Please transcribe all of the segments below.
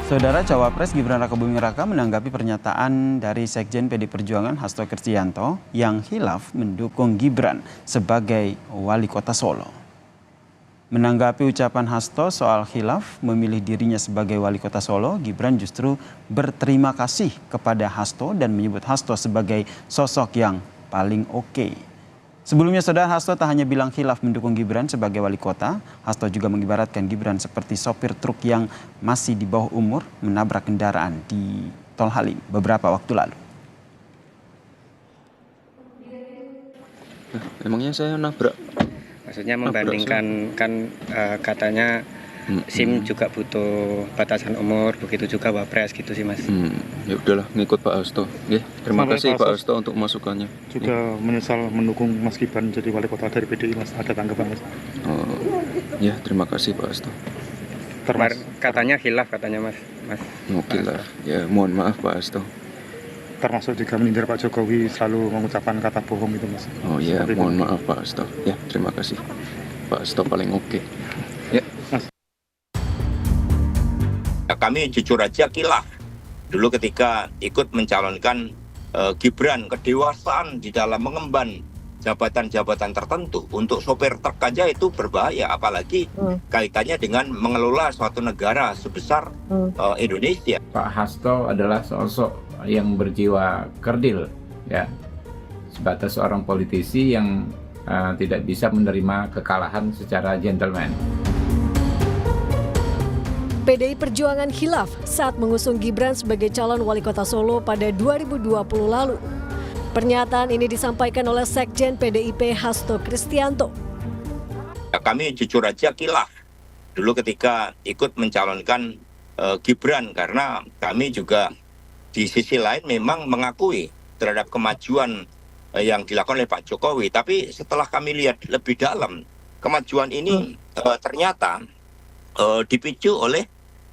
Saudara Cawapres Gibran Rakabuming Raka menanggapi pernyataan dari Sekjen PD Perjuangan Hasto Kristianto yang khilaf mendukung Gibran sebagai wali kota Solo. Menanggapi ucapan Hasto soal khilaf memilih dirinya sebagai wali kota Solo, Gibran justru berterima kasih kepada Hasto dan menyebut Hasto sebagai sosok yang paling oke. Sebelumnya saudara, Hasto tak hanya bilang khilaf mendukung Gibran sebagai wali kota, Hasto juga mengibaratkan Gibran seperti sopir truk yang masih di bawah umur menabrak kendaraan di Tol Halim beberapa waktu lalu. Emangnya saya nabrak? Maksudnya membandingkan katanya SIM juga butuh batasan umur, begitu juga Wapres gitu sih Mas. Ya udahlah, ngikut Pak Hasto. Terima kasih Pak Hasto untuk masukannya. Juga menyesal mendukung Mas Gibran jadi wali kota dari PDI, Mas. Ada tanggapan, Mas? Ya, terima kasih Pak Hasto. Katanya khilaf katanya Mas. Khilaf. Ya, mohon maaf Pak Hasto. Termasuk juga menyindir Pak Jokowi selalu mengucapkan kata bohong itu, Mas. Oh iya, mohon maaf Pak Hasto. Ya, terima kasih. Pak Hasto paling oke. Ya. Kami jujur aja khilaf dulu ketika ikut mencalonkan Gibran. Kedewasaan di dalam mengemban jabatan-jabatan tertentu untuk sopir truk aja itu berbahaya, apalagi kaitannya dengan mengelola suatu negara sebesar Indonesia. Pak Hasto adalah sosok yang berjiwa kerdil, ya, sebatas seorang politisi yang tidak bisa menerima kekalahan secara gentleman. PDI Perjuangan khilaf saat mengusung Gibran sebagai calon wali kota Solo pada 2020 lalu. Pernyataan ini disampaikan oleh Sekjen PDIP Hasto Kristianto. Kami jujur aja khilaf dulu ketika ikut mencalonkan Gibran, karena kami juga di sisi lain memang mengakui terhadap kemajuan yang dilakukan oleh Pak Jokowi. Tapi setelah kami lihat lebih dalam, kemajuan ini ternyata dipicu oleh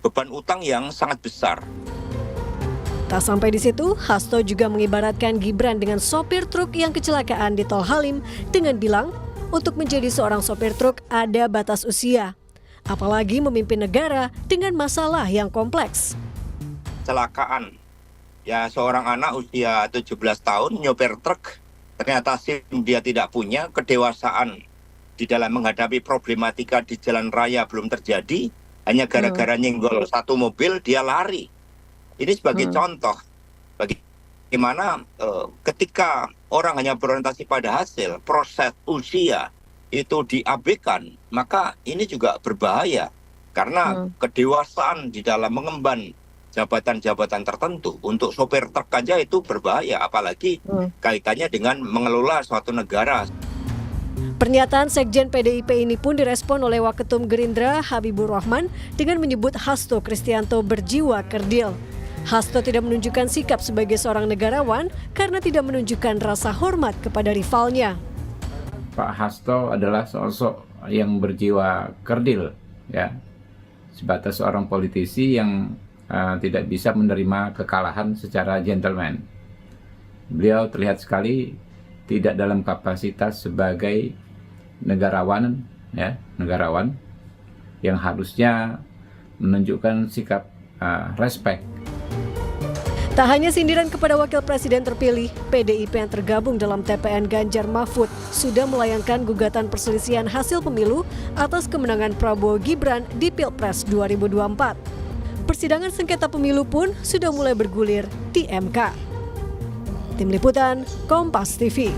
beban utang yang sangat besar. Tak sampai di situ, Hasto juga mengibaratkan Gibran dengan sopir truk yang kecelakaan di Tol Halim dengan bilang, untuk menjadi seorang sopir truk ada batas usia, apalagi memimpin negara dengan masalah yang kompleks. Kecelakaan, ya seorang anak usia 17 tahun nyopir truk, ternyata SIM dia tidak punya, kedewasaan di dalam menghadapi problematika di jalan raya belum terjadi, hanya gara-gara nyenggol satu mobil dia lari. Ini sebagai contoh bagaimana ketika orang hanya berorientasi pada hasil, proses usia itu diabaikan, maka ini juga berbahaya karena kedewasaan di dalam mengemban jabatan-jabatan tertentu untuk sopir truk aja itu berbahaya, apalagi kaitannya dengan mengelola suatu negara. Pernyataan Sekjen PDIP ini pun direspon oleh Waketum Gerindra Habibur Rahman dengan menyebut Hasto Kristianto berjiwa kerdil. Hasto tidak menunjukkan sikap sebagai seorang negarawan karena tidak menunjukkan rasa hormat kepada rivalnya. Pak Hasto adalah sosok yang berjiwa kerdil, ya, sebatas seorang politisi yang tidak bisa menerima kekalahan secara gentleman. Beliau terlihat sekali tidak dalam kapasitas sebagai negarawan, ya, negarawan yang harusnya menunjukkan sikap respect. Tak hanya sindiran kepada wakil presiden terpilih, PDIP yang tergabung dalam TPN Ganjar Mahfud sudah melayangkan gugatan perselisihan hasil pemilu atas kemenangan Prabowo Gibran di Pilpres 2024. Persidangan sengketa pemilu pun sudah mulai bergulir di MK. Tim Liputan, Kompas TV.